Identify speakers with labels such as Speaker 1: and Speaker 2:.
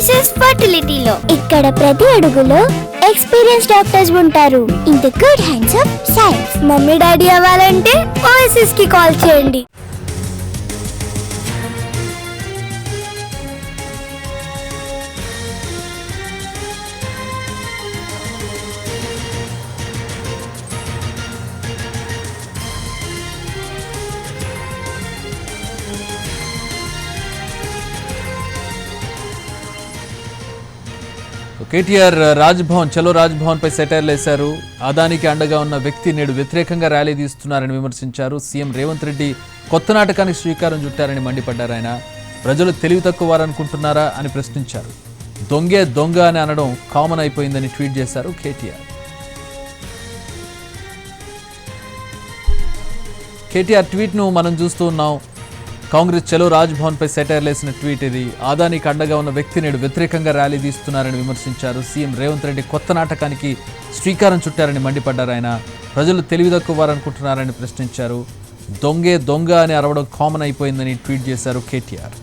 Speaker 1: OSS ఫర్టిలిటీలో ఇక్కడ ప్రతి అడుగులో ఎక్స్పీరియన్స్ డాక్టర్స్ ఉంటారు. In the good hands of science. Mummy daddy అవ్వాలంటే ఓఎస్ఎస్ కి కాల్ చేయండి.
Speaker 2: కేటీఆర్ రాజ్భవన్ చలో రాజ్భవన్ పై సెటైర్లు వేశారు. అదానికి అండగా ఉన్న వ్యక్తి నేడు వ్యతిరేకంగా ర్యాలీ తీస్తున్నారని విమర్శించారు. సీఎం రేవంత్ రెడ్డి కొత్త నాటకానికి శ్రీకారం చుట్టారని మండిపడ్డారు. ఆయన ప్రజలు తెలివి తక్కువ వారనుకుంటున్నారా అని ప్రశ్నించారు. దొంగే దొంగ అని అనడం కామన్ అయిపోయిందని ట్వీట్ చేశారు కేటీఆర్ ట్వీట్ను మనం చూస్తూ ఉన్నాం. కాంగ్రెస్ చలో రాజ్భవన్ పై సెటైర్లు వేసిన ట్వీట్ ఇది. ఆదానికి అండగా ఉన్న వ్యక్తి నేడు వ్యతిరేకంగా ర్యాలీ తీస్తున్నారని విమర్శించారు. సీఎం రేవంత్ రెడ్డి కొత్త నాటకానికి శ్రీకారం చుట్టారని మండిపడ్డారు. ఆయన ప్రజలు తెలివి తక్కువ వారనుకుంటున్నారని ప్రశ్నించారు. దొంగే దొంగ అని అరవడం కామన్ అయిపోయిందని ట్వీట్ చేశారు కేటీఆర్.